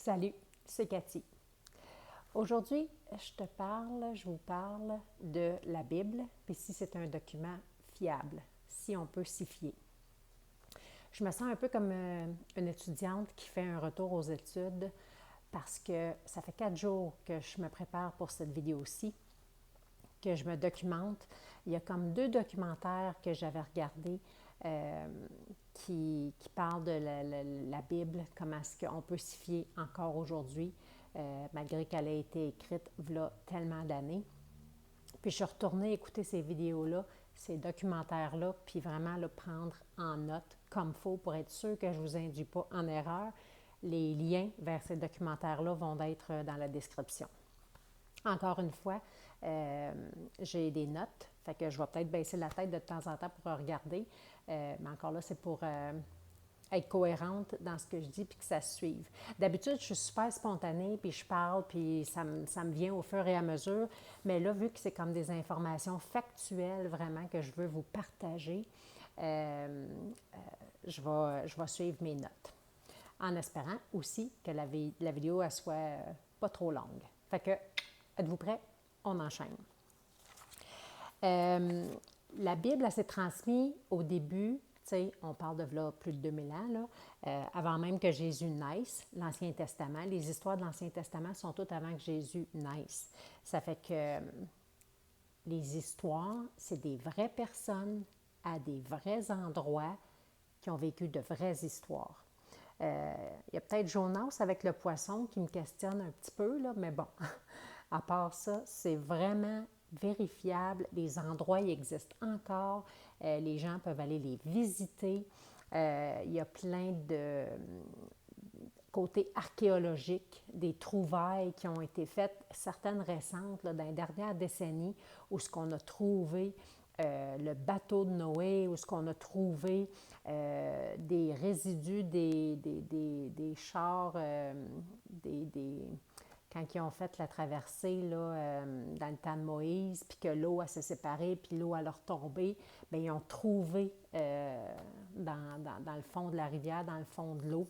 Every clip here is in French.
Salut, c'est Cathy. Aujourd'hui, je vous parle de la Bible, puis si c'est un document fiable, si on peut s'y fier. Je me sens un peu comme une étudiante qui fait un retour aux études parce que ça fait 4 jours que je me prépare pour cette vidéo-ci, que je me documente. Il y a comme 2 documentaires que j'avais regardés qui parlent de la Bible, comment est-ce qu'on peut s'y fier encore aujourd'hui, malgré qu'elle ait été écrite il y a tellement d'années. Puis je suis retournée écouter ces vidéos-là, ces documentaires-là, puis vraiment le prendre en note comme il faut pour être sûr que je ne vous induis pas en erreur. Les liens vers ces documentaires-là vont être dans la description. Encore une fois, j'ai des notes, fait que je vais peut-être baisser la tête de temps en temps pour regarder, mais encore là, c'est pour être cohérente dans ce que je dis puis que ça se suive. D'habitude, je suis super spontanée, puis je parle, puis ça me vient au fur et à mesure, mais là, vu que c'est comme des informations factuelles vraiment que je veux vous partager, je vais suivre mes notes, en espérant aussi que la vidéo elle soit pas trop longue. Fait que, êtes-vous prêts? On enchaîne. La Bible, elle s'est transmise au début, tu sais, on parle de là plus de 2000 ans, là, avant même que Jésus naisse, l'Ancien Testament. Les histoires de l'Ancien Testament sont toutes avant que Jésus naisse. Ça fait que les histoires, c'est des vraies personnes à des vrais endroits qui ont vécu de vraies histoires. Il y a peut-être Jonas avec le poisson qui me questionne un petit peu, là, mais bon, à part ça, c'est vraiment vérifiable. Les endroits y existent encore. Les gens peuvent aller les visiter. Il y a plein de côté archéologique, des trouvailles qui ont été faites, certaines récentes, là, dans les dernières décennies, où ce qu'on a trouvé le bateau de Noé, où ce qu'on a trouvé des résidus des chars, quand ils ont fait la traversée là, dans le temps de Moïse, puis que l'eau s'est séparée, puis l'eau a retombé, bien, ils ont trouvé dans le fond de la rivière, dans le fond de l'eau,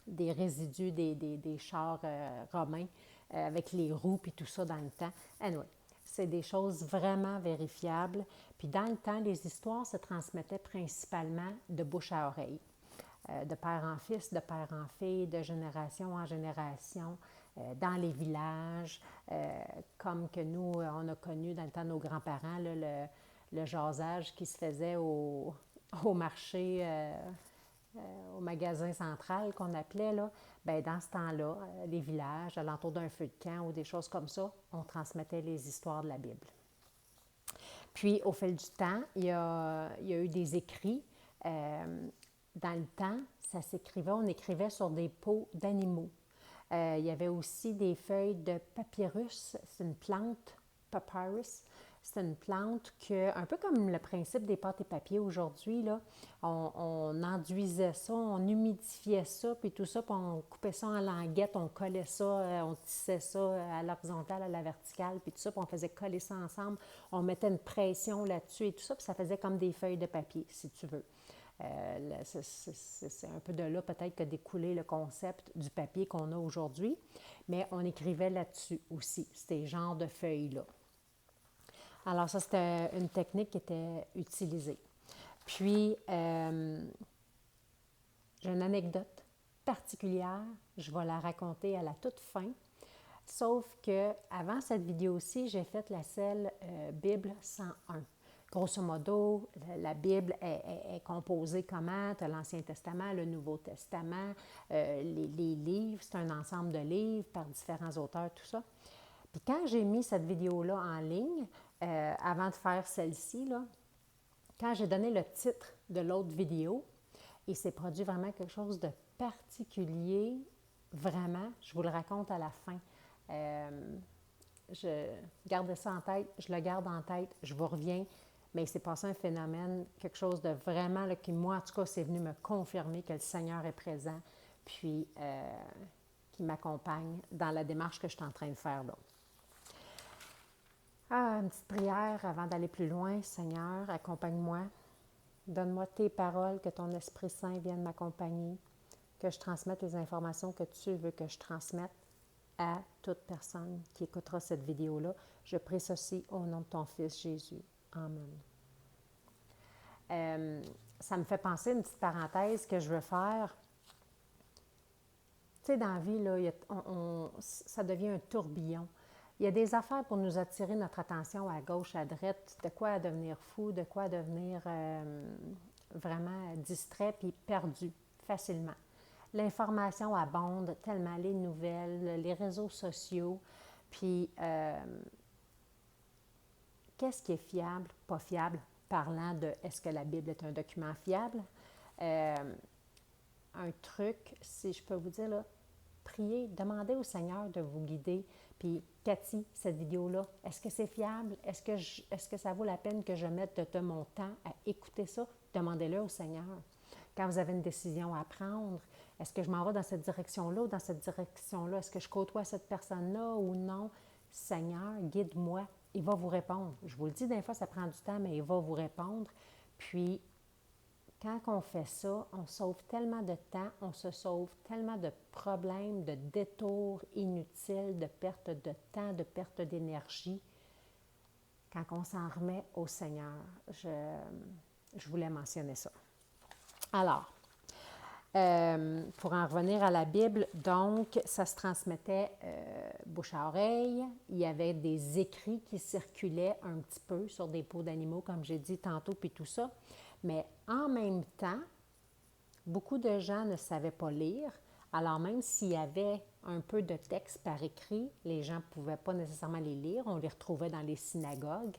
des résidus des chars romains avec les roues puis tout ça dans le temps. Anyway, c'est des choses vraiment vérifiables. Puis dans le temps, les histoires se transmettaient principalement de bouche à oreille, de père en fils, de père en fille, de génération en génération, dans les villages, comme que nous, on a connu dans le temps de nos grands-parents, là, le jasage qui se faisait au marché, au magasin central qu'on appelait, là, bien, dans ce temps-là, les villages, alentour d'un feu de camp ou des choses comme ça, on transmettait les histoires de la Bible. Puis, au fil du temps, il y a eu des écrits. Dans le temps, ça s'écrivait, on écrivait sur des peaux d'animaux. Il y avait aussi des feuilles de papyrus, c'est une plante, papyrus. C'est une plante que, un peu comme le principe des pâtes et papiers aujourd'hui, là, on enduisait ça, on humidifiait ça, puis tout ça, puis on coupait ça en languettes, on collait ça, on tissait ça à l'horizontale, à la verticale, puis tout ça, puis on faisait coller ça ensemble, on mettait une pression là-dessus et tout ça, puis ça faisait comme des feuilles de papier, si tu veux. C'est un peu de là peut-être que découlé le concept du papier qu'on a aujourd'hui, mais on écrivait là-dessus aussi, ces genres de feuilles-là. Alors ça, c'était une technique qui était utilisée. Puis, j'ai une anecdote particulière, je vais la raconter à la toute fin, sauf que avant cette vidéo-ci, j'ai fait la selle Bible 101. Grosso modo, la Bible est composée comment? Tu as l'Ancien Testament, le Nouveau Testament, les livres, c'est un ensemble de livres par différents auteurs, tout ça. Puis quand j'ai mis cette vidéo-là en ligne, avant de faire celle-ci, là, quand j'ai donné le titre de l'autre vidéo, il s'est produit vraiment quelque chose de particulier, vraiment, je vous le raconte à la fin. Je garde ça en tête, je le garde en tête, je vous reviens, mais il s'est passé un phénomène, quelque chose de vraiment, là, qui, moi, en tout cas, c'est venu me confirmer que le Seigneur est présent, puis qui m'accompagne dans la démarche que je suis en train de faire là. Une petite prière avant d'aller plus loin. Seigneur, accompagne-moi. Donne-moi tes paroles, que ton Esprit Saint vienne m'accompagner. que je transmette les informations que tu veux que je transmette à toute personne qui écoutera cette vidéo-là. Je prie ceci au nom de ton Fils Jésus. Amen. Ça me fait penser une petite parenthèse que je veux faire. Tu sais, dans la vie, là, ça devient un tourbillon. Il y a des affaires pour nous attirer notre attention à gauche, à droite, de quoi devenir fou, de quoi devenir vraiment distrait puis perdu facilement. L'information abonde tellement, les nouvelles, les réseaux sociaux, puis qu'est-ce qui est fiable, pas fiable, parlant de est-ce que la Bible est un document fiable? Un truc, si je peux vous dire, là, priez, demandez au Seigneur de vous guider. Puis, Cathy, cette vidéo-là, est-ce que c'est fiable? Est-ce que ça vaut la peine que je mette de mon temps à écouter ça? Demandez-le au Seigneur. Quand vous avez une décision à prendre, est-ce que je m'en vais dans cette direction-là ou dans cette direction-là? Est-ce que je côtoie cette personne-là ou non? Seigneur, guide-moi. Il va vous répondre. Je vous le dis, des fois, ça prend du temps, mais il va vous répondre. Puis, quand on fait ça, on sauve tellement de temps, on se sauve tellement de problèmes, de détours inutiles, de perte de temps, de perte d'énergie, quand on s'en remet au Seigneur. Je voulais mentionner ça. Alors, pour en revenir à la Bible, donc, ça se transmettait bouche à oreille. Il y avait des écrits qui circulaient un petit peu sur des peaux d'animaux, comme j'ai dit tantôt, puis tout ça. Mais en même temps, beaucoup de gens ne savaient pas lire. Alors même s'il y avait un peu de texte par écrit, les gens ne pouvaient pas nécessairement les lire. On les retrouvait dans les synagogues,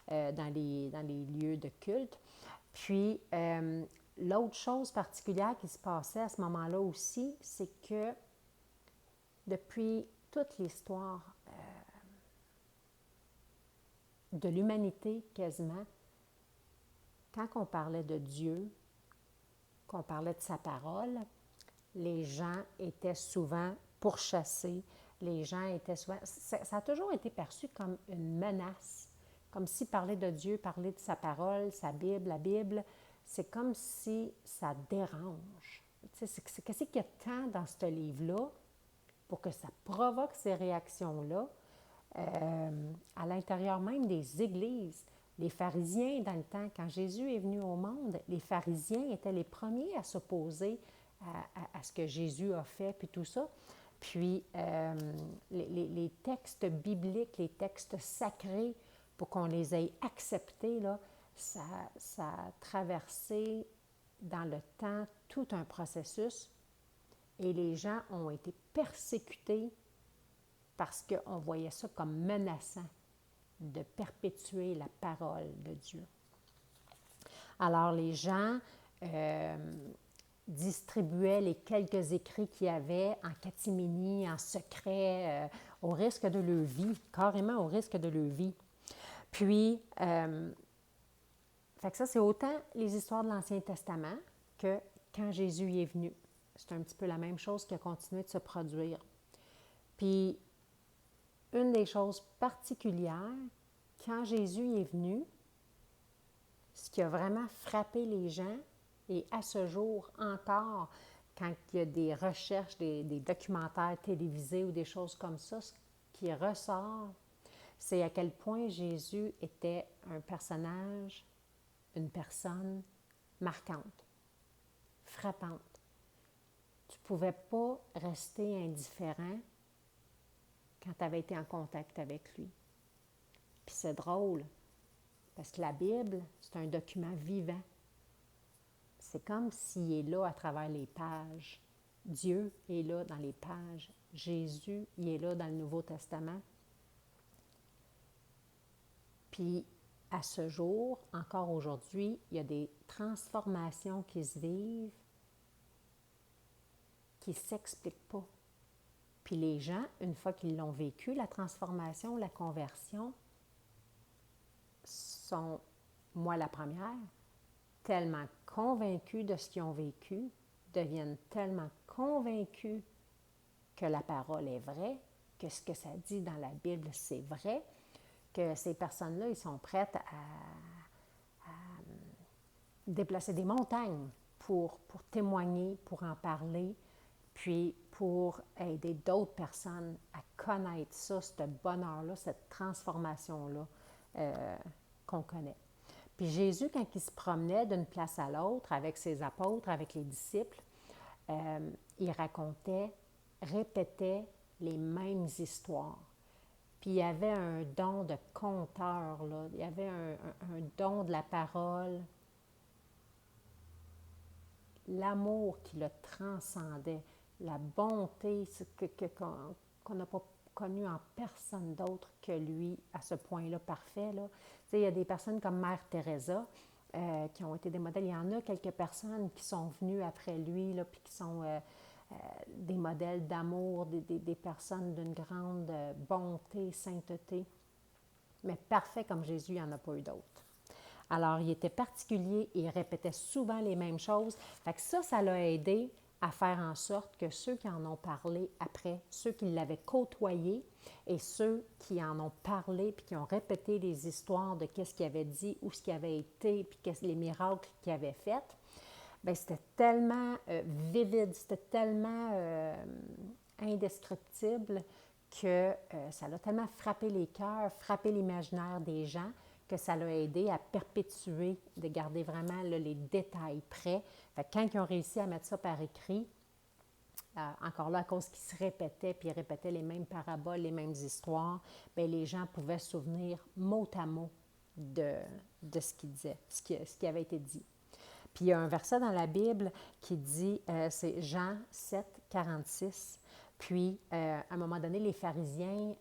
dans les lieux de culte. Puis, l'autre chose particulière qui se passait à ce moment-là aussi, c'est que depuis toute l'histoire de l'humanité quasiment, quand on parlait de Dieu, qu'on parlait de sa parole, les gens étaient souvent pourchassés, les gens étaient souvent... Ça a toujours été perçu comme une menace, comme si parler de Dieu, parler de sa parole, sa Bible, la Bible, c'est comme si ça dérange. Qu'est-ce qu'il y a tant dans ce livre-là pour que ça provoque ces réactions-là à l'intérieur même des églises. Les pharisiens, dans le temps, quand Jésus est venu au monde, les pharisiens étaient les premiers à s'opposer à ce que Jésus a fait, puis tout ça. Puis, les textes bibliques, les textes sacrés, pour qu'on les ait acceptés, là, ça a traversé dans le temps tout un processus et les gens ont été persécutés parce qu'on voyait ça comme menaçant de perpétuer la parole de Dieu. Alors, les gens distribuaient les quelques écrits qu'il y avait en catimini, en secret, au risque de leur vie, carrément au risque de leur vie. Puis, fait que ça, c'est autant les histoires de l'Ancien Testament que quand Jésus y est venu. C'est un petit peu la même chose qui a continué de se produire. Puis, une des choses particulières, quand Jésus y est venu, ce qui a vraiment frappé les gens, et à ce jour encore, quand il y a des recherches, des documentaires télévisés ou des choses comme ça, ce qui ressort, c'est à quel point Jésus était un personnage, une personne marquante, frappante. Tu ne pouvais pas rester indifférent quand tu avais été en contact avec lui. Puis c'est drôle, parce que la Bible, c'est un document vivant. C'est comme s'il est là à travers les pages. Dieu est là dans les pages. Jésus, il est là dans le Nouveau Testament. Puis, à ce jour, encore aujourd'hui, il y a des transformations qui se vivent qui ne s'expliquent pas. Puis les gens, une fois qu'ils l'ont vécu, la transformation, la conversion, sont, moi la première, tellement convaincus de ce qu'ils ont vécu, deviennent tellement convaincus que la parole est vraie, que ce que ça dit dans la Bible, c'est vrai, que ces personnes-là, ils sont prêtes à déplacer des montagnes pour témoigner, pour en parler, puis pour aider d'autres personnes à connaître ça, ce bonheur-là, cette transformation-là qu'on connaît. Puis Jésus, quand il se promenait d'une place à l'autre avec ses apôtres, avec les disciples, il racontait, répétait les mêmes histoires. Puis il y avait un don de conteur, là. Il y avait un don de la parole, l'amour qui le transcendait, la bonté qu'on n'a pas connu en personne d'autre que lui à ce point-là parfait. Là. Il y a des personnes comme Mère Teresa qui ont été des modèles. Il y en a quelques personnes qui sont venues après lui, là, puis qui sont des modèles d'amour, des personnes d'une grande bonté, sainteté. Mais parfait comme Jésus, il n'y en a pas eu d'autres. Alors, il était particulier et il répétait souvent les mêmes choses. Fait que ça l'a aidé à faire en sorte que ceux qui en ont parlé après, ceux qui l'avaient côtoyé et ceux qui en ont parlé puis qui ont répété les histoires de qu'est-ce qu'il avait dit, où ce qu'il avait été, puis les miracles qu'il avait faits, bien, c'était tellement vivide, c'était tellement indescriptible que ça l'a tellement frappé les cœurs, frappé l'imaginaire des gens, que ça l'a aidé à perpétuer, de garder vraiment là, les détails près. Fait que quand ils ont réussi à mettre ça par écrit, encore là, à cause qu'ils se répétaient, puis ils répétaient les mêmes paraboles, les mêmes histoires, bien, les gens pouvaient se souvenir mot à mot de ce qu'ils disaient, ce qui avait été dit. Puis il y a un verset dans la Bible qui dit, c'est Jean 7, 46, puis à un moment donné, les pharisiens,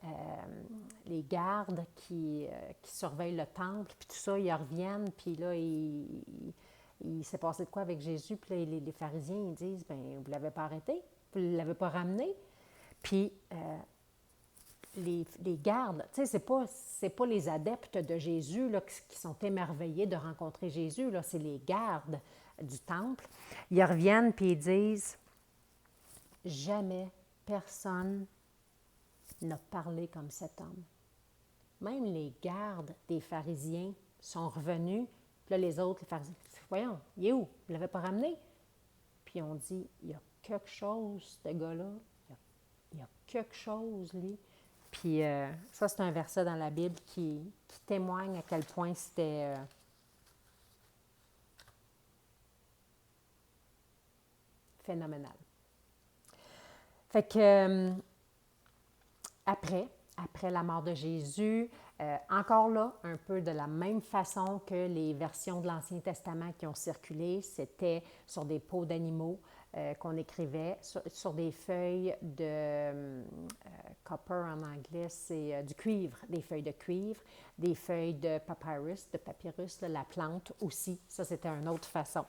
les gardes qui surveillent le temple, puis tout ça, ils reviennent, puis là, il s'est passé de quoi avec Jésus, puis là, les pharisiens, ils disent, bien, vous ne l'avez pas arrêté, vous ne l'avez pas ramené. Puis les gardes, tu sais, c'est pas les adeptes de Jésus là, qui sont émerveillés de rencontrer Jésus, là, c'est les gardes du temple. Ils reviennent puis ils disent, jamais personne n'a parlé comme cet homme. Même les gardes des pharisiens sont revenus, puis là, les autres, les pharisiens, voyons, il est où? Vous ne l'avez pas ramené? Puis on dit, il y a quelque chose, ce gars-là, il y a quelque chose, lui. Puis ça, c'est un verset dans la Bible qui témoigne à quel point c'était phénoménal. Fait que après la mort de Jésus, encore là, un peu de la même façon que les versions de l'Ancien Testament qui ont circulé, c'était sur des peaux d'animaux qu'on écrivait, sur des feuilles de copper en anglais, c'est du cuivre, des feuilles de cuivre, des feuilles de papyrus, là, la plante aussi, ça c'était une autre façon.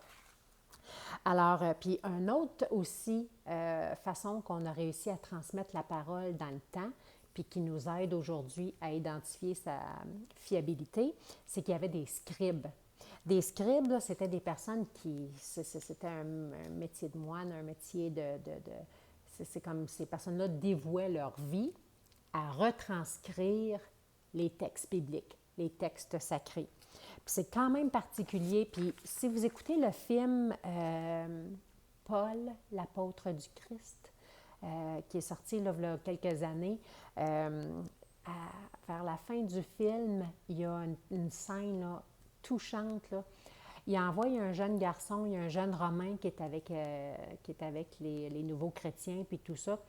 Alors, puis une autre aussi façon qu'on a réussi à transmettre la parole dans le temps, puis qui nous aide aujourd'hui à identifier sa fiabilité, c'est qu'il y avait des scribes. Des scribes, là, c'était des personnes qui... C'était un métier de moine, un métier c'est comme ces personnes-là dévouaient leur vie à retranscrire les textes bibliques, les textes sacrés. Puis c'est quand même particulier. Puis si vous écoutez le film Paul, l'apôtre du Christ, qui est sorti là, il y a quelques années, vers la fin du film, il y a une scène là, touchante. Là. Il envoie un jeune garçon, il y a un jeune Romain qui est avec les nouveaux chrétiens, puis tout ça.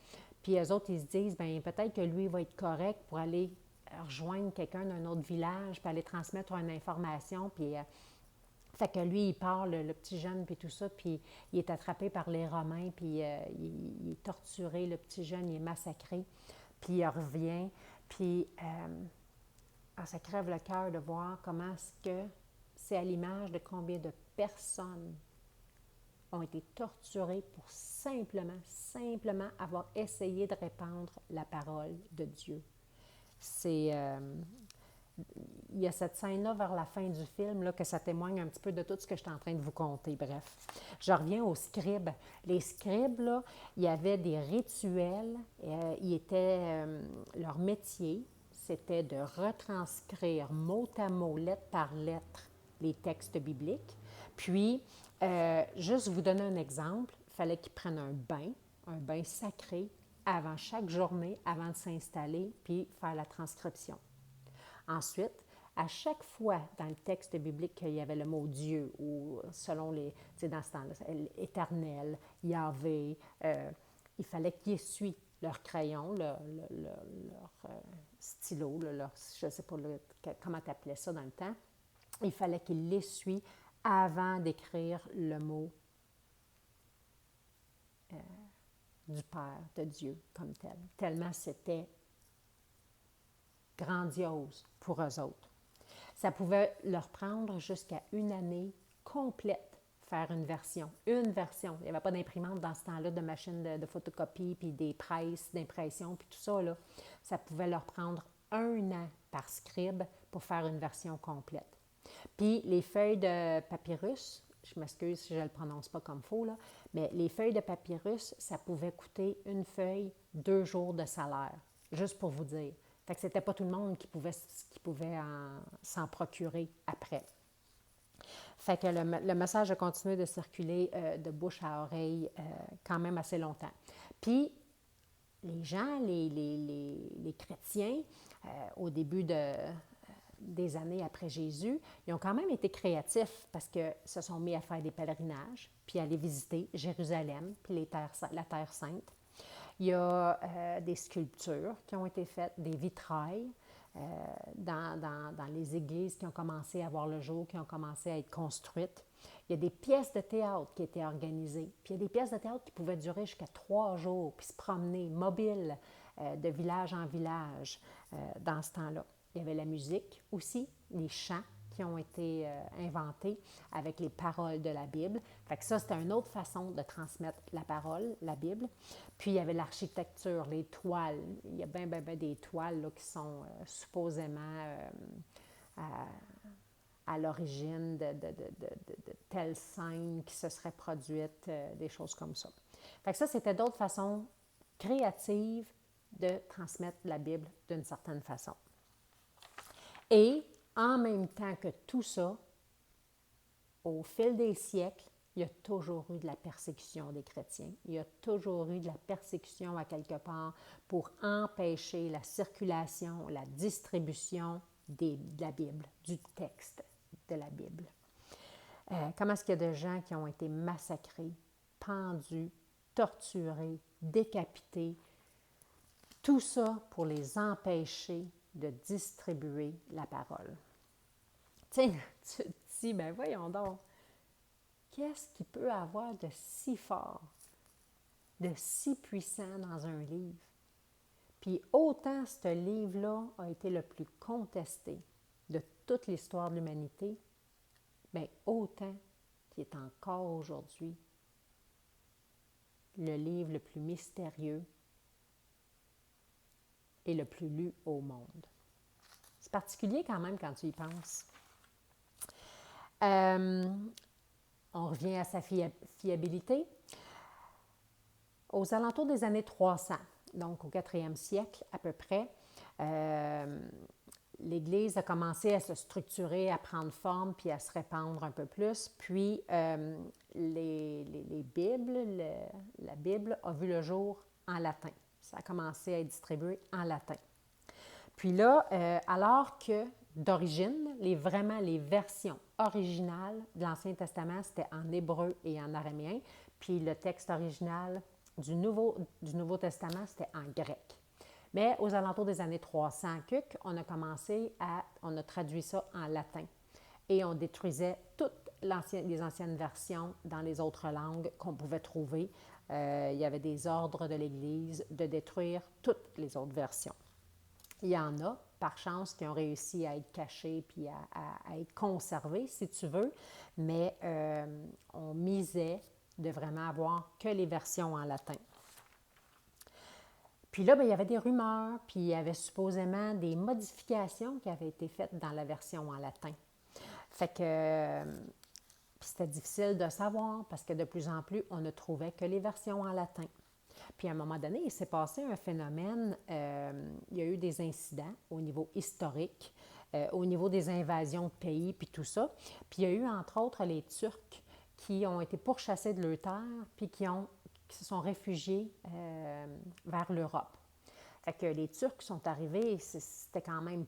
Puis eux autres, ils se disent, bien peut-être que lui va être correct pour aller rejoindre quelqu'un d'un autre village, puis aller transmettre une information, puis... fait que lui, il part, le petit jeune, puis tout ça, puis il est attrapé par les Romains, puis il est torturé, le petit jeune, il est massacré, puis il revient, puis ça crève le cœur de voir comment est-ce que c'est à l'image de combien de personnes ont été torturées pour simplement avoir essayé de répandre la parole de Dieu. C'est... il y a cette scène-là vers la fin du film là, que ça témoigne un petit peu de tout ce que je suis en train de vous conter. Bref, je reviens aux scribes. Les scribes, là, il y avait des rituels. Leur métier, c'était de retranscrire mot à mot, lettre par lettre, les textes bibliques. Puis, juste vous donner un exemple, il fallait qu'ils prennent un bain un bain sacré avant chaque journée, avant de s'installer, puis faire la transcription. Ensuite, à chaque fois dans le texte biblique qu'il y avait le mot Dieu, ou selon les, tu sais, dans ce temps-là, éternel, Yahvé, il fallait qu'ils essuient leur crayon, leur stylo, je ne sais pas comment tu appelais ça dans le temps. Il fallait qu'ils l'essuient avant d'écrire le mot du Père, de Dieu comme tel. Tellement c'était grandiose pour eux autres. Ça pouvait leur prendre jusqu'à une année complète faire une version. Une version. Il n'y avait pas d'imprimante dans ce temps-là, de machine de photocopie, puis des presses d'impression, puis tout ça, là. Ça pouvait leur prendre 1 an par scribe pour faire une version complète. Puis les feuilles de papyrus, je m'excuse si je ne le prononce pas comme il faut, là, mais les feuilles de papyrus, ça pouvait coûter une feuille 2 jours de salaire, juste pour vous dire. Fait que c'était pas tout le monde qui pouvait s'en procurer après. Fait que le message a continué de circuler de bouche à oreille quand même assez longtemps. Puis, les gens, les chrétiens, au début des années après Jésus, ils ont quand même été créatifs parce qu'ils se sont mis à faire des pèlerinages, puis à aller visiter Jérusalem, puis la Terre Sainte. Il y a des sculptures qui ont été faites, des vitrails dans les églises qui ont commencé à voir le jour, qui ont commencé à être construites. Il y a des pièces de théâtre qui étaient organisées. Puis il y a des pièces de théâtre qui pouvaient durer jusqu'à 3 jours, puis se promener, mobiles, de village en village dans ce temps-là. Il y avait la musique aussi, les chants qui ont été inventés avec les paroles de la Bible. Fait que ça, c'était une autre façon de transmettre la parole, la Bible. Puis, il y avait l'architecture, les toiles. Il y a bien des toiles là, qui sont supposément à l'origine de telles scènes qui se seraient produites, des choses comme ça. Fait que ça, c'était d'autres façons créatives de transmettre la Bible d'une certaine façon. Et en même temps que tout ça, au fil des siècles, il y a toujours eu de la persécution des chrétiens. Il y a toujours eu de la persécution à quelque part pour empêcher la circulation, la distribution de la Bible, du texte de la Bible. Comment est-ce qu'il y a de gens qui ont été massacrés, pendus, torturés, décapités, tout ça pour les empêcher de distribuer la parole. Tu sais, tu te dis, ben voyons donc, qu'est-ce qui peut avoir de si fort, de si puissant dans un livre? Puis autant ce livre-là a été le plus contesté de toute l'histoire de l'humanité, bien autant qu'il est encore aujourd'hui le livre le plus mystérieux et le plus lu au monde. C'est particulier quand même quand tu y penses. On revient à sa fiabilité. Aux alentours des années 300, donc au 4e siècle à peu près, l'Église a commencé à se structurer, à prendre forme, puis à se répandre un peu plus. Puis les Bibles, la Bible a vu le jour en latin. Ça a commencé à être distribué en latin. Puis là, alors que d'origine, vraiment les versions originales de l'Ancien Testament, c'était en hébreu et en araméen, puis le texte original du Nouveau Testament, c'était en grec. Mais aux alentours des années 300, on a traduit ça en latin et on détruisait toutes les anciennes versions dans les autres langues qu'on pouvait trouver. Il y avait des ordres de l'Église de détruire toutes les autres versions. Il y en a, par chance, qui ont réussi à être cachés puis à être conservés, si tu veux, mais on misait de vraiment avoir que les versions en latin. Puis là, bien, il y avait des rumeurs, puis il y avait supposément des modifications qui avaient été faites dans la version en latin. Fait que c'était difficile de savoir parce que de plus en plus, on ne trouvait que les versions en latin. Puis à un moment donné, il s'est passé un phénomène, il y a eu des incidents au niveau historique, au niveau des invasions de pays, puis tout ça. Puis il y a eu entre autres les Turcs qui ont été pourchassés de leur terre, puis qui ont qui se sont réfugiés vers l'Europe. Fait que les Turcs sont arrivés, c'était quand même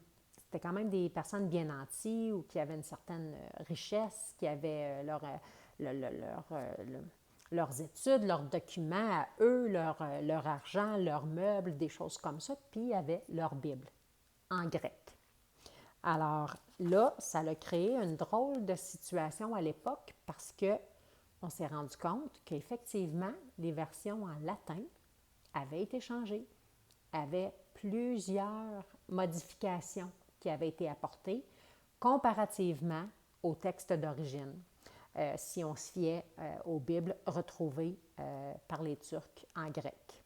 des personnes bien nanties ou qui avaient une certaine richesse, qui avaient leurs études, leurs documents à eux, leur argent, leurs meubles, des choses comme ça, puis ils avaient leur Bible en grec. Alors là, ça a créé une drôle de situation à l'époque parce qu'on s'est rendu compte qu'effectivement, les versions en latin avaient été changées, avaient plusieurs modifications qui avaient été apportées comparativement au texte d'origine, si on se fiait aux Bibles retrouvées par les Turcs en grec.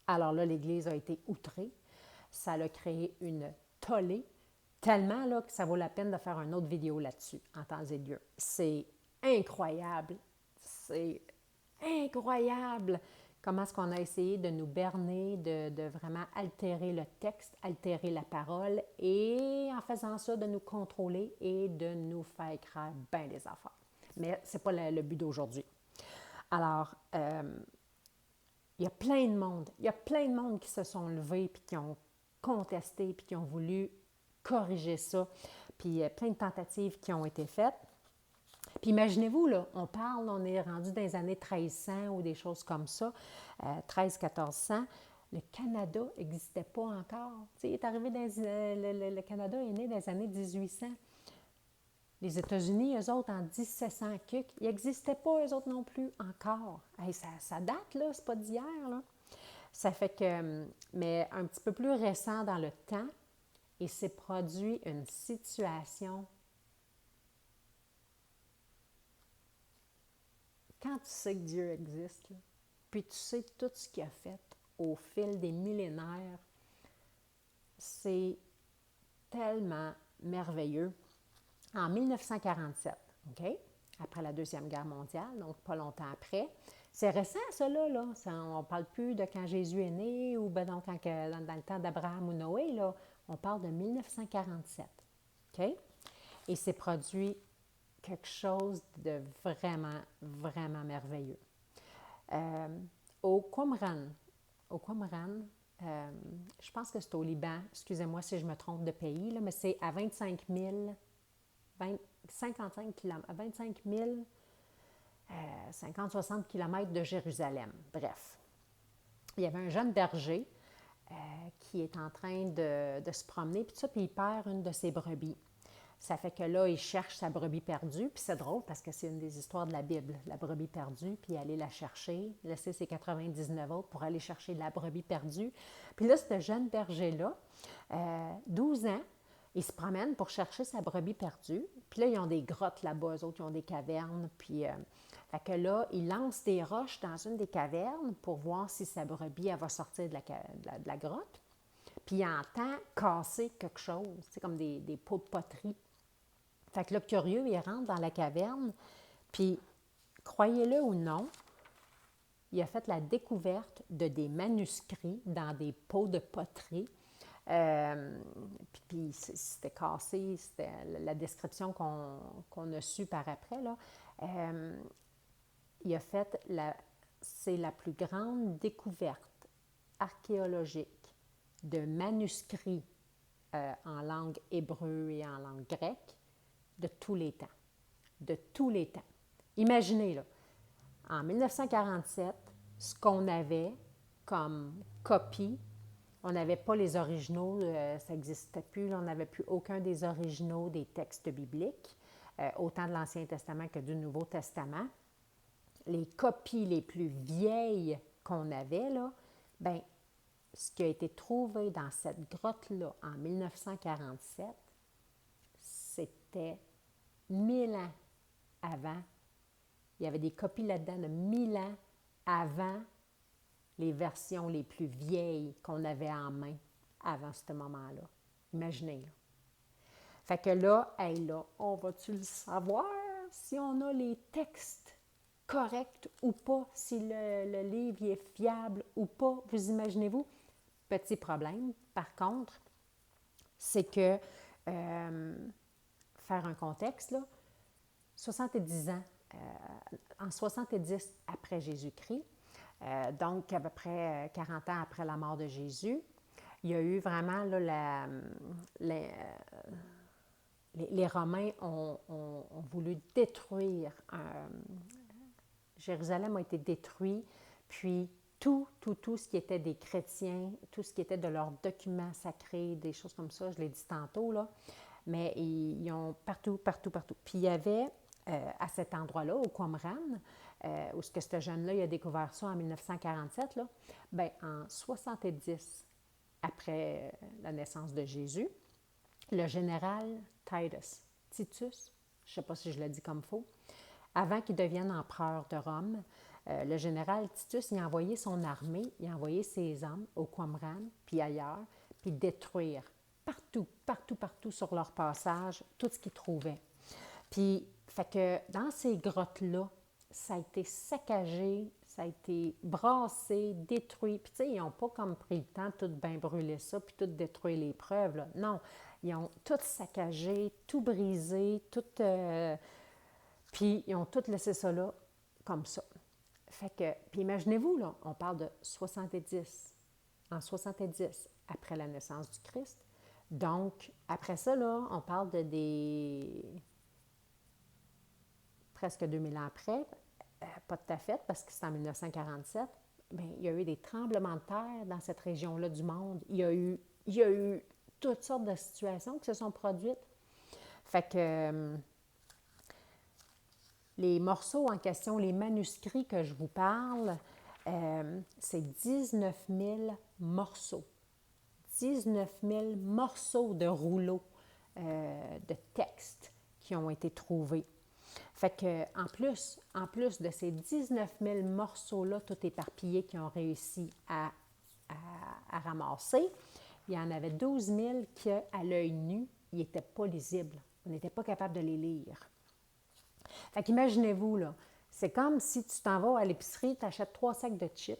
Alors là, l'Église a été outrée. Ça a créé une tollée, tellement là, que ça vaut la peine de faire une autre vidéo là-dessus, en temps et lieu. C'est incroyable. C'est incroyable comment est-ce qu'on a essayé de nous berner, de vraiment altérer le texte, altérer la parole et en faisant ça, de nous contrôler et de nous faire écrire bien des affaires. Mais ce n'est pas le but d'aujourd'hui. Alors, il y a plein de monde qui se sont levés puis qui ont contesté puis qui ont voulu corriger ça. Puis plein de tentatives qui ont été faites. Puis imaginez-vous, là, on est rendu dans les années 1300 ou des choses comme ça, 1300-1400. Le Canada n'existait pas encore. Tu sais, il est arrivé le Canada est né dans les années 1800. Les États-Unis, eux autres, en 1700, ils n'existaient pas, eux autres non plus, encore. Hey, ça date, là, c'est pas d'hier, là. Ça fait que, mais un petit peu plus récent dans le temps, il s'est produit une situation. Quand tu sais que Dieu existe, là, puis tu sais tout ce qu'il a fait au fil des millénaires, c'est tellement merveilleux. En 1947, OK? Après la Deuxième Guerre mondiale, donc pas longtemps après, c'est récent, ça, là. On ne parle plus de quand Jésus est né ou ben, donc, dans le temps d'Abraham ou Noé, là. On parle de 1947, OK? Et c'est produit quelque chose de vraiment, vraiment merveilleux. Au Qumran, je pense que c'est au Liban, excusez-moi si je me trompe de pays, là, mais c'est à 25 000, 55 km, 25 000, 50-60 km de Jérusalem. Bref, il y avait un jeune berger qui est en train de se promener, puis il perd une de ses brebis. Ça fait que là, il cherche sa brebis perdue, puis c'est drôle parce que c'est une des histoires de la Bible, la brebis perdue, puis aller la chercher, laisser ses 99 autres pour aller chercher la brebis perdue. Puis là, ce jeune berger-là, 12 ans, il se promène pour chercher sa brebis perdue. Puis là, ils ont des grottes là-bas, eux autres, ils ont des cavernes. Puis, fait que là, il lance des roches dans une des cavernes pour voir si sa brebis, elle va sortir de la grotte. Puis il entend casser quelque chose, c'est comme des pots de poterie. Fait que là, curieux, il rentre dans la caverne, puis, croyez-le ou non, il a fait la découverte de des manuscrits dans des pots de poterie. Puis c'était cassé, c'était la description qu'on a su par après, là. Il a fait, c'est la plus grande découverte archéologique de manuscrits en langue hébreu et en langue grecque de tous les temps. De tous les temps. Imaginez, là, en 1947, ce qu'on avait comme copie, on n'avait pas les originaux, ça n'existait plus, là, on n'avait plus aucun des originaux des textes bibliques, autant de l'Ancien Testament que du Nouveau Testament. Les copies les plus vieilles qu'on avait, là, bien, ce qui a été trouvé dans cette grotte-là en 1947, c'était 1000 ans avant. Il y avait des copies là-dedans de 1000 ans avant les versions les plus vieilles qu'on avait en main avant ce moment-là. Imaginez, là. Fait que là, hey, là, on va-tu le savoir si on a les textes corrects ou pas, si le livre est fiable ou pas? Vous imaginez-vous? Petit problème, par contre, c'est que, faire un contexte, là, 70 ans, en 70 après Jésus-Christ, Donc à peu près 40 ans après la mort de Jésus. Il y a eu vraiment là, les Romains ont voulu détruire. Jérusalem a été détruit, puis tout ce qui était des chrétiens, tout ce qui était de leurs documents sacrés, des choses comme ça, je l'ai dit tantôt, là, mais ils ont partout. Puis il y avait, à cet endroit-là, au Qumran, où ce jeune-là, il a découvert ça en 1947, là, bien, en 70, après la naissance de Jésus, le général Titus, je ne sais pas si je le dis comme il faut, avant qu'il devienne empereur de Rome, le général Titus, il a envoyé son armée, il a envoyé ses hommes au Qumran, puis ailleurs, puis détruire partout sur leur passage, tout ce qu'ils trouvaient. Puis, fait que dans ces grottes-là, ça a été saccagé, ça a été brassé, détruit. Puis, tu sais, ils n'ont pas comme pris le temps de tout bien brûler ça, puis tout détruire les preuves, là. Non, ils ont tout saccagé, tout brisé, tout... puis, ils ont tout laissé ça là, comme ça. Fait que, puis imaginez-vous, là, on parle de 70, en 70, après la naissance du Christ. Donc, après ça, là, on parle de des... presque 2000 ans après, pas tout à fait, parce que c'est en 1947, bien, il y a eu des tremblements de terre dans cette région-là du monde. Il y a eu toutes sortes de situations qui se sont produites. Fait que les morceaux en question, les manuscrits que je vous parle, c'est 19 000 morceaux. 19 000 morceaux de rouleaux de textes qui ont été trouvés. Fait que, en plus de ces 19 000 morceaux-là, tout éparpillés, qui ont réussi à ramasser, il y en avait 12 000 qui, à l'œil nu, ils n'étaient pas lisibles. On n'était pas capable de les lire. Fait qu'imaginez-vous, là, c'est comme si tu t'en vas à l'épicerie, tu achètes 3 sacs de chips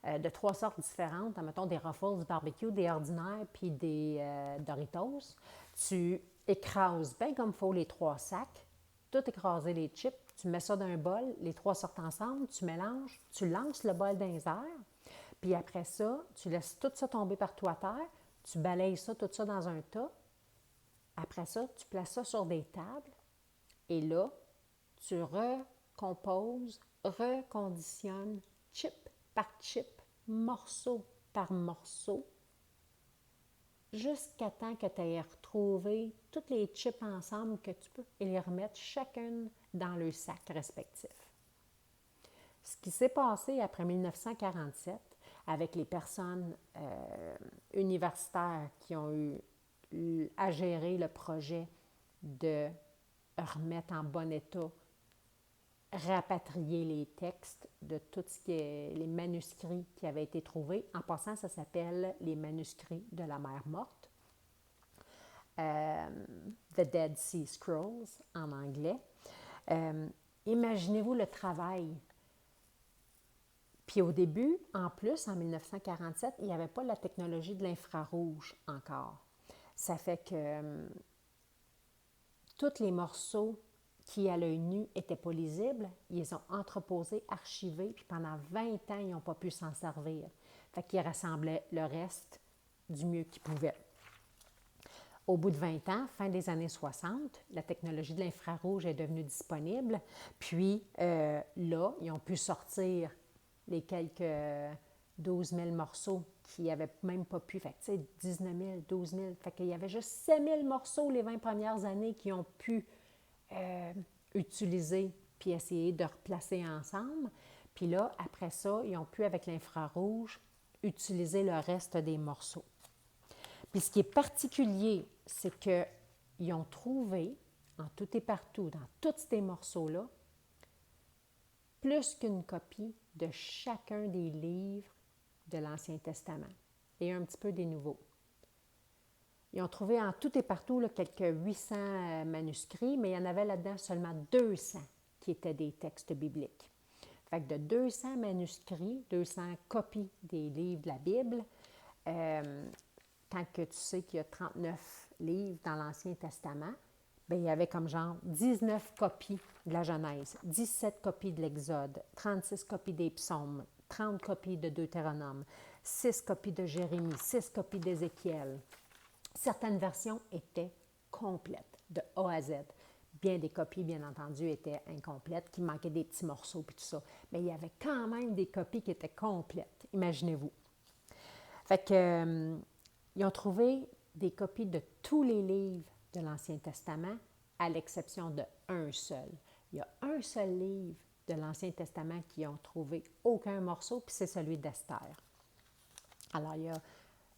de 3 sortes différentes, mettons des Ruffles, du barbecue, des ordinaires, puis des Doritos. Tu écrases bien comme il faut les 3 sacs, tout écraser les chips, tu mets ça dans un bol, les 3 sortent ensemble, tu mélanges, tu lances le bol dans les airs, puis après ça, tu laisses tout ça tomber partout à terre, tu balayes ça, tout ça dans un tas. Après ça, tu places ça sur des tables et là, tu recomposes, reconditionnes chip par chip, morceau par morceau, jusqu'à temps que tu aies retrouvé toutes les chips ensemble que tu peux et les remettre chacune dans le sac respectif. Ce qui s'est passé après 1947 avec les personnes universitaires qui ont eu à gérer le projet de remettre en bon état, rapatrier les textes de tout ce qui est les manuscrits qui avaient été trouvés. En passant, ça s'appelle les manuscrits de la mer morte. The Dead Sea Scrolls en anglais. Imaginez-vous le travail. Puis au début, en plus, en 1947, il n'y avait pas la technologie de l'infrarouge encore. Ça fait que tous les morceaux qui, à l'œil nu, n'étaient pas lisibles, ils les ont entreposés, archivés, puis pendant 20 ans, ils n'ont pas pu s'en servir. Fait qu'ils rassemblaient le reste du mieux qu'ils pouvaient. Au bout de 20 ans, fin des années 60, la technologie de l'infrarouge est devenue disponible. Puis là, ils ont pu sortir les quelques 12 000 morceaux qui n'avaient même pas pu. Fait que, tu sais, 19 000, 12 000. Fait qu'il y avait juste 7 000 morceaux les 20 premières années qui ont pu utiliser puis essayer de replacer ensemble. Puis là, après ça, ils ont pu, avec l'infrarouge, utiliser le reste des morceaux. Puis ce qui est particulier, c'est qu'ils ont trouvé, en tout et partout, dans tous ces morceaux-là, plus qu'une copie de chacun des livres de l'Ancien Testament et un petit peu des Nouveaux. Ils ont trouvé en tout et partout là, quelques 800 manuscrits, mais il y en avait là-dedans seulement 200 qui étaient des textes bibliques. Fait que de 200 manuscrits, 200 copies des livres de la Bible, tant que tu sais qu'il y a 39 livres dans l'Ancien Testament, bien, il y avait comme genre 19 copies de la Genèse, 17 copies de l'Exode, 36 copies des Psaumes, 30 copies de Deutéronome, 6 copies de Jérémie, 6 copies d'Ézéchiel. Certaines versions étaient complètes, de A à Z. Bien des copies, bien entendu, étaient incomplètes, qui manquaient des petits morceaux et tout ça. Mais il y avait quand même des copies qui étaient complètes, imaginez-vous. Fait que, ils ont trouvé des copies de tous les livres de l'Ancien Testament, à l'exception d'un seul. Il y a un seul livre de l'Ancien Testament qui ont trouvé aucun morceau, puis c'est celui d'Esther. Alors, il y a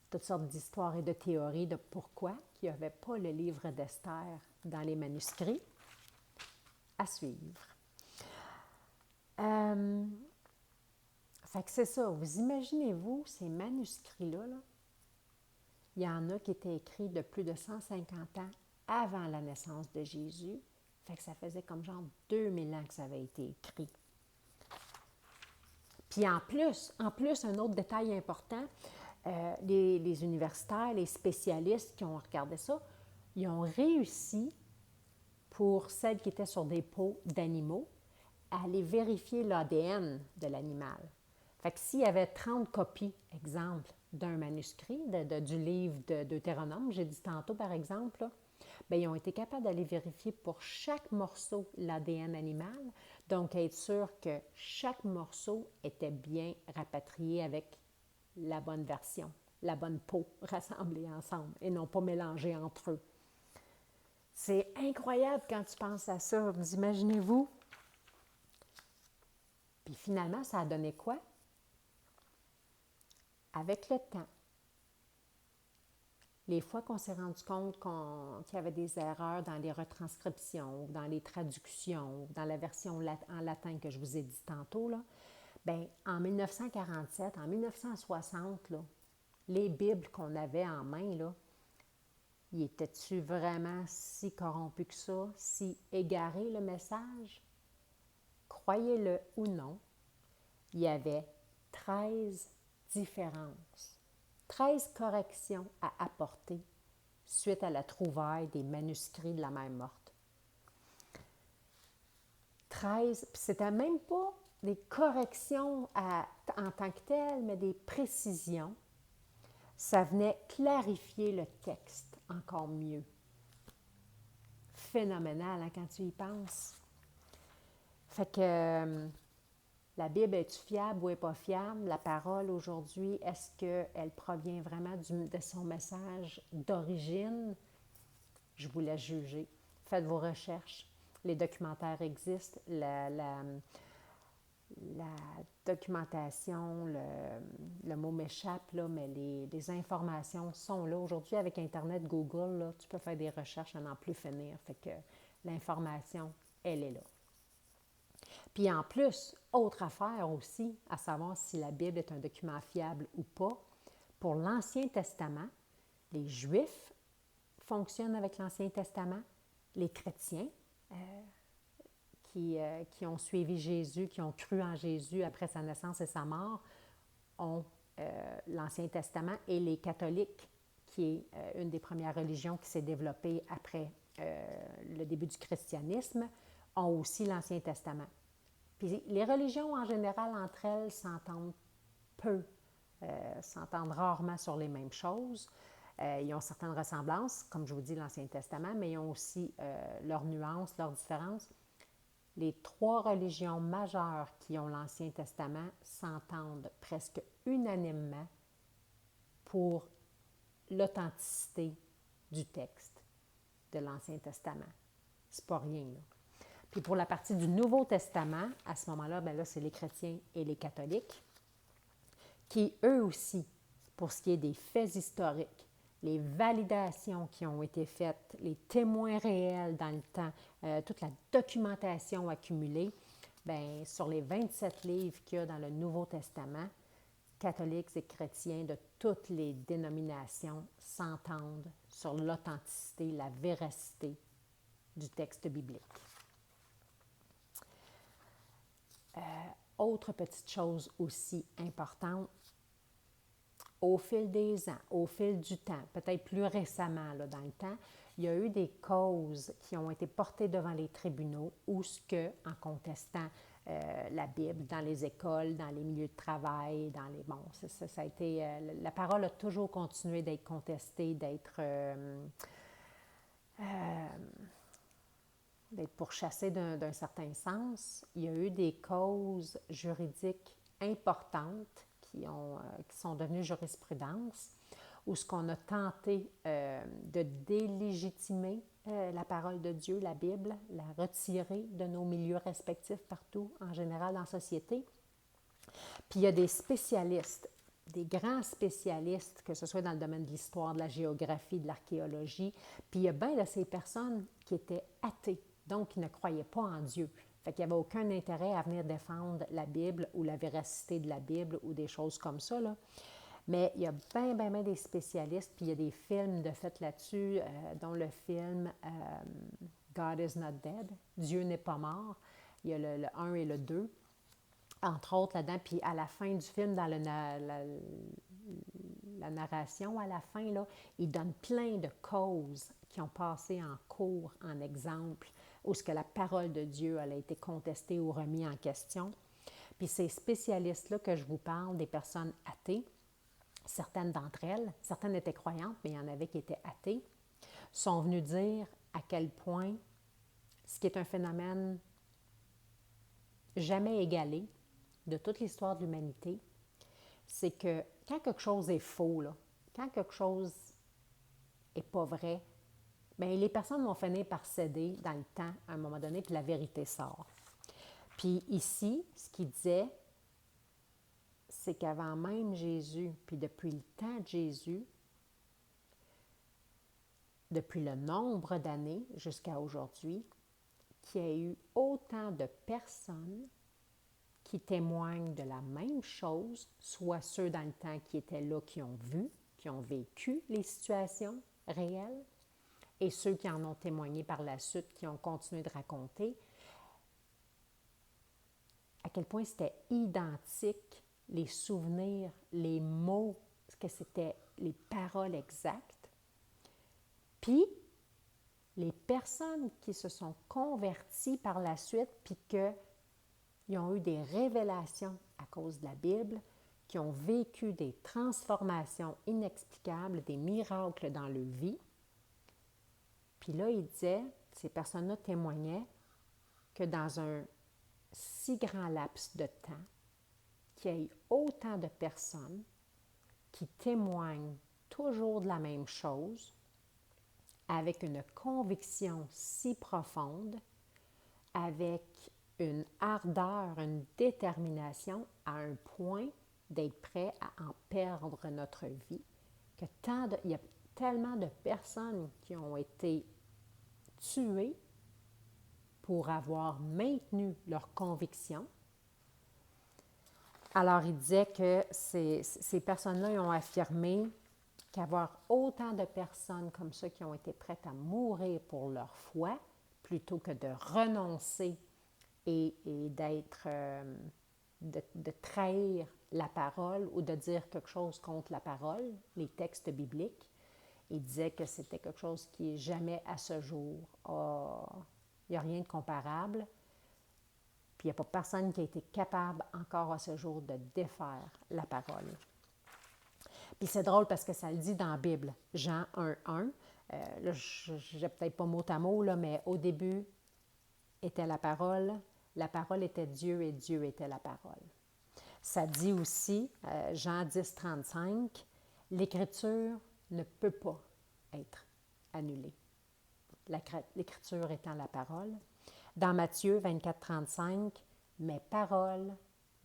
toutes sortes d'histoires et de théories de pourquoi il n'y avait pas le livre d'Esther dans les manuscrits. À suivre. Fait que c'est ça. Vous imaginez-vous ces manuscrits-là, là? Il y en a qui étaient écrits de plus de 150 ans avant la naissance de Jésus. Fait que ça faisait comme genre 2000 ans que ça avait été écrit. Puis en plus, un autre détail important, les universitaires, les spécialistes qui ont regardé ça, ils ont réussi, pour celles qui étaient sur des peaux d'animaux, à aller vérifier l'ADN de l'animal. Fait que s'il y avait 30 copies, exemple, d'un manuscrit, du livre de Deutéronome, j'ai dit tantôt par exemple, là, bien, ils ont été capables d'aller vérifier pour chaque morceau l'ADN animal, donc être sûr que chaque morceau était bien rapatrié avec la bonne version, la bonne peau rassemblée ensemble et non pas mélangée entre eux. C'est incroyable quand tu penses à ça, vous imaginez-vous? Puis finalement, ça a donné quoi? Avec le temps, les fois qu'on s'est rendu compte qu'il y avait des erreurs dans les retranscriptions, dans les traductions, dans la version en latin que je vous ai dit tantôt, là, bien, en 1947, en 1960, là, les Bibles qu'on avait en main, là, y était-tu vraiment si corrompu que ça, si égaré le message? Croyez-le ou non, il y avait 13 différences, 13 corrections à apporter suite à la trouvaille des manuscrits de la Mère morte. 13, puis c'était même pas des corrections en tant que telles, mais des précisions. Ça venait clarifier le texte encore mieux. Phénoménal, hein, quand tu y penses. Fait que la Bible, est-tu fiable ou n'est pas fiable? La parole aujourd'hui, est-ce qu'elle provient vraiment de son message d'origine? Je vous laisse juger. Faites vos recherches. Les documentaires existent. La documentation, le mot m'échappe, là, mais les informations sont là. Aujourd'hui, avec Internet, Google, là, tu peux faire des recherches à n'en plus finir. Fait que l'information, elle est là. Puis en plus, autre affaire aussi, à savoir si la Bible est un document fiable ou pas, pour l'Ancien Testament, les Juifs fonctionnent avec l'Ancien Testament, les chrétiens qui ont suivi Jésus, qui ont cru en Jésus après sa naissance et sa mort, ont l'Ancien Testament, et les catholiques, qui est une des premières religions qui s'est développée après le début du christianisme, ont aussi l'Ancien Testament. Puis les religions, en général, entre elles, s'entendent peu, s'entendent rarement sur les mêmes choses. Ils ont certaines ressemblances, comme je vous dis, l'Ancien Testament, mais ils ont aussi leurs nuances, leurs différences. Les 3 religions majeures qui ont l'Ancien Testament s'entendent presque unanimement pour l'authenticité du texte de l'Ancien Testament. C'est pas rien, là. Puis pour la partie du Nouveau Testament, à ce moment-là, bien là, c'est les chrétiens et les catholiques qui, eux aussi, pour ce qui est des faits historiques, les validations qui ont été faites, les témoins réels dans le temps, toute la documentation accumulée, bien, sur les 27 livres qu'il y a dans le Nouveau Testament, catholiques et chrétiens de toutes les dénominations s'entendent sur l'authenticité, la véracité du texte biblique. Autre petite chose aussi importante, au fil des ans, au fil du temps, peut-être plus récemment là, dans le temps, il y a eu des causes qui ont été portées devant les tribunaux où ce que, en contestant la Bible dans les écoles, dans les milieux de travail, dans les... Bon, ça a été... la parole a toujours continué d'être contestée, d'être pourchassée d'un certain sens. Il y a eu des causes juridiques importantes qui sont devenues jurisprudence, où ce qu'on a tenté de délégitimer la parole de Dieu, la Bible, la retirer de nos milieux respectifs partout, en général dans la société. Puis il y a des spécialistes, des grands spécialistes, que ce soit dans le domaine de l'histoire, de la géographie, de l'archéologie, puis il y a bien de ces personnes qui étaient athées, donc qui ne croyaient pas en Dieu. Fait qu'il n'y avait aucun intérêt à venir défendre la Bible ou la véracité de la Bible ou des choses comme ça, là. Mais il y a bien des spécialistes, puis il y a des films de fait là-dessus, dont le film God is not dead, Dieu n'est pas mort. Il y a le 1 et le 2, entre autres là-dedans. Puis à la fin du film, dans la narration, à la fin, là, il donne plein de causes qui ont passé en cours, en exemple, où ce que la parole de Dieu a été contestée ou remise en question. Puis ces spécialistes-là que je vous parle, des personnes athées, certaines d'entre elles, certaines étaient croyantes, mais il y en avait qui étaient athées, sont venues dire à quel point, ce qui est un phénomène jamais égalé de toute l'histoire de l'humanité, c'est que quand quelque chose est faux, là, quand quelque chose n'est pas vrai, bien, les personnes vont finir par céder dans le temps à un moment donné, puis la vérité sort. Puis ici, ce qu'il disait, c'est qu'avant même Jésus, puis depuis le temps de Jésus, depuis le nombre d'années jusqu'à aujourd'hui, qu'il y a eu autant de personnes qui témoignent de la même chose, soit ceux dans le temps qui étaient là, qui ont vu, qui ont vécu les situations réelles, et ceux qui en ont témoigné par la suite, qui ont continué de raconter, à quel point c'était identique, les souvenirs, les mots, ce que c'était les paroles exactes. Puis, les personnes qui se sont converties par la suite, puis qu'ils ont eu des révélations à cause de la Bible, qui ont vécu des transformations inexplicables, des miracles dans leur vie. Puis là, il disait, ces personnes-là témoignaient que dans un si grand laps de temps, qu'il y ait autant de personnes qui témoignent toujours de la même chose, avec une conviction si profonde, avec une ardeur, une détermination à un point d'être prêt à en perdre notre vie, que il y a tellement de personnes qui ont été tuées pour avoir maintenu leur conviction. Alors, il disait que ces personnes-là ont affirmé qu'avoir autant de personnes comme ça qui ont été prêtes à mourir pour leur foi, plutôt que de renoncer et d'être, de trahir la parole ou de dire quelque chose contre la parole, les textes bibliques, il disait que c'était quelque chose qui jamais à ce jour, il n'y a rien de comparable. Puis il n'y a pas personne qui a été capable encore à ce jour de défaire la parole. Puis c'est drôle parce que ça le dit dans la Bible, Jean 1:1. Là, je n'ai peut-être pas mot à mot, là, mais au début était la parole était Dieu et Dieu était la parole. Ça dit aussi, Jean 10:35, l'Écriture ne peut pas être annulée. L'Écriture étant la parole. Dans Matthieu 24:35, mes paroles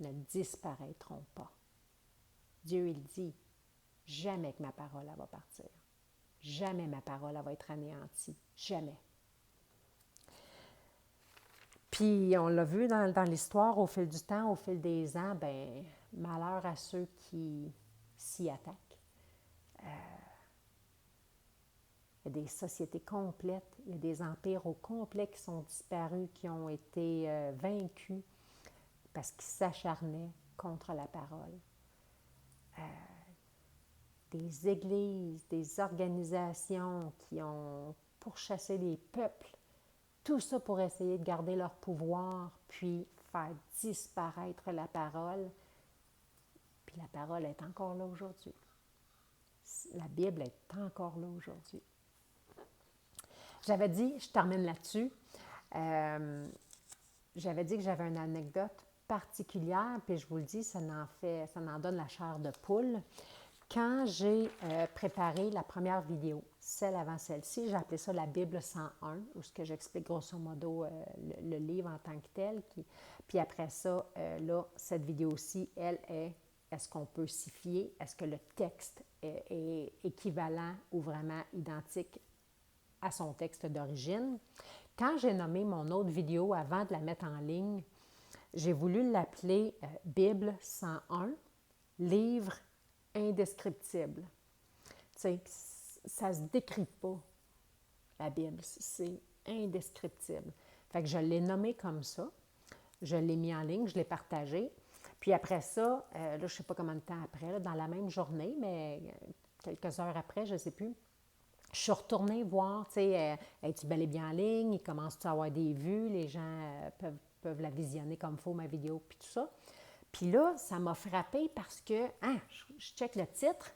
ne disparaîtront pas. Dieu, il dit, jamais que ma parole elle va partir. Jamais ma parole elle va être anéantie. Jamais. Puis, on l'a vu dans l'histoire, au fil du temps, au fil des ans, bien, malheur à ceux qui s'y attaquent. Il y a des sociétés complètes, il y a des empires au complet qui sont disparus, qui ont été vaincus parce qu'ils s'acharnaient contre la parole. Des églises, des organisations qui ont pourchassé les peuples, tout ça pour essayer de garder leur pouvoir, puis faire disparaître la parole. Puis la parole est encore là aujourd'hui. La Bible est encore là aujourd'hui. J'avais dit, je termine là-dessus, j'avais dit que j'avais une anecdote particulière, puis je vous le dis, ça en donne la chair de poule. Quand j'ai préparé la première vidéo, celle avant celle-ci, j'ai appelé ça la Bible 101, où ce que j'explique grosso modo le livre en tant que tel. Puis après ça, là, cette vidéo-ci, elle est, est-ce qu'on peut s'y fier? Est-ce que le texte est équivalent ou vraiment identique à son texte d'origine? Quand j'ai nommé mon autre vidéo avant de la mettre en ligne, j'ai voulu l'appeler Bible 101, livre indescriptible. Tu sais, ça ne se décrit pas, la Bible. C'est indescriptible. Fait que je l'ai nommé comme ça. Je l'ai mis en ligne, je l'ai partagé. Puis après ça, là, je ne sais pas combien de temps après, là, dans la même journée, mais quelques heures après, je ne sais plus, je suis retournée voir, tu sais, es-tu bel et bien en ligne? Il commence à avoir des vues? Les gens peuvent la visionner comme il faut, ma vidéo, puis tout ça. Puis là, ça m'a frappée parce que, je check le titre,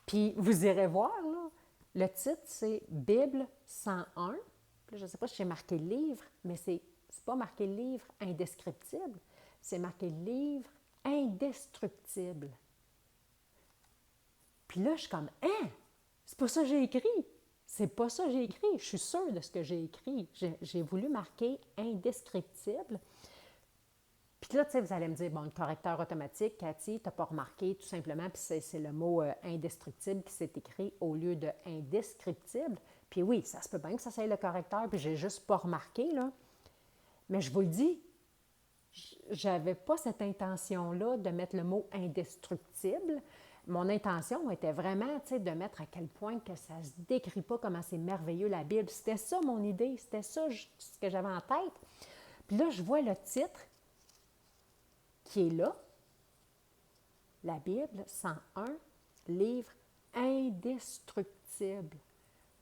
puis vous irez voir, là, le titre, c'est Bible 101. Puis là, je ne sais pas si j'ai marqué livre, mais c'est pas marqué livre indescriptible, c'est marqué livre indestructible. Puis là, je suis comme, c'est pas ça que j'ai écrit. C'est pas ça que j'ai écrit. Je suis sûre de ce que j'ai écrit. J'ai voulu marquer indescriptible. Puis là, tu sais, vous allez me dire, bon, le correcteur automatique, Cathy, tu n'as pas remarqué tout simplement, puis c'est le mot indestructible qui s'est écrit au lieu de indescriptible. Puis oui, ça se peut bien que ça soit le correcteur, puis j'ai juste pas remarqué, là. Mais je vous le dis, j'avais pas cette intention-là de mettre le mot indestructible. Mon intention était vraiment, tu sais, de mettre à quel point que ça ne se décrit pas comment c'est merveilleux la Bible. C'était ça mon idée, c'était ça ce que j'avais en tête. Puis là, je vois le titre qui est là, la Bible 101, livre indestructible.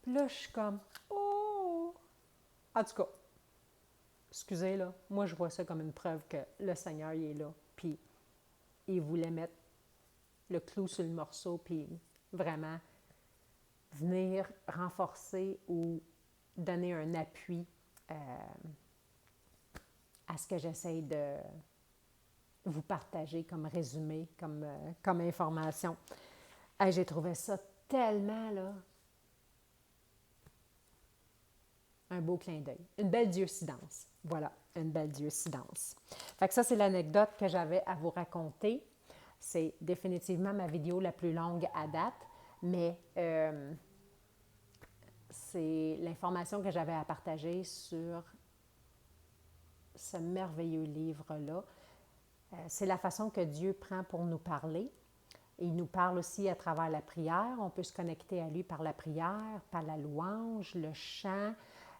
Puis là, je suis comme, oh! En tout cas, excusez, là, moi, je vois ça comme une preuve que le Seigneur, il est là. Puis, il voulait mettre le clou sur le morceau, puis vraiment venir renforcer ou donner un appui à ce que j'essaye de vous partager comme résumé, comme information. J'ai trouvé ça tellement, là, un beau clin d'œil. Une belle dieucidance. Voilà, une belle dieucidance. Fait que ça, c'est l'anecdote que j'avais à vous raconter. C'est définitivement ma vidéo la plus longue à date, mais c'est l'information que j'avais à partager sur ce merveilleux livre-là. C'est la façon que Dieu prend pour nous parler. Il nous parle aussi à travers la prière. On peut se connecter à lui par la prière, par la louange, le chant.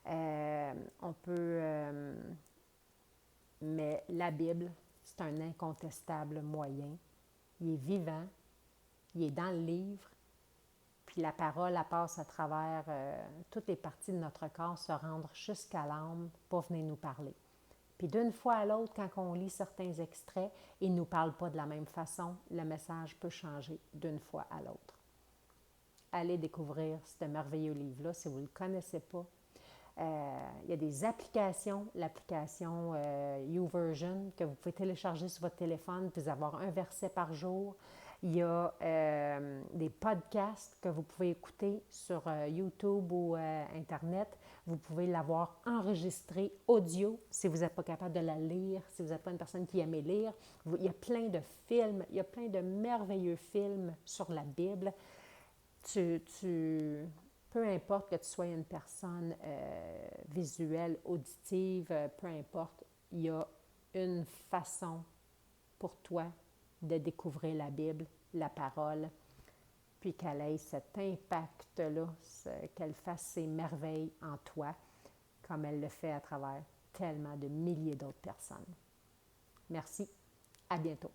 On peut... mais la Bible, c'est un incontestable moyen. Il est vivant, il est dans le livre, puis la parole, elle passe à travers toutes les parties de notre corps, se rendre jusqu'à l'âme pour venir nous parler. Puis d'une fois à l'autre, quand on lit certains extraits, ils ne nous parlent pas de la même façon. Le message peut changer d'une fois à l'autre. Allez découvrir ce merveilleux livre-là si vous ne le connaissez pas. Il y a des applications, l'application YouVersion que vous pouvez télécharger sur votre téléphone puis avoir un verset par jour. Il y a des podcasts que vous pouvez écouter sur YouTube ou Internet. Vous pouvez l'avoir enregistré audio si vous n'êtes pas capable de la lire, si vous n'êtes pas une personne qui aime lire. Il y a plein de films, il y a plein de merveilleux films sur la Bible. Peu importe que tu sois une personne visuelle, auditive, peu importe, il y a une façon pour toi de découvrir la Bible, la parole, puis qu'elle ait cet impact-là, qu'elle fasse ses merveilles en toi, comme elle le fait à travers tellement de milliers d'autres personnes. Merci, à bientôt.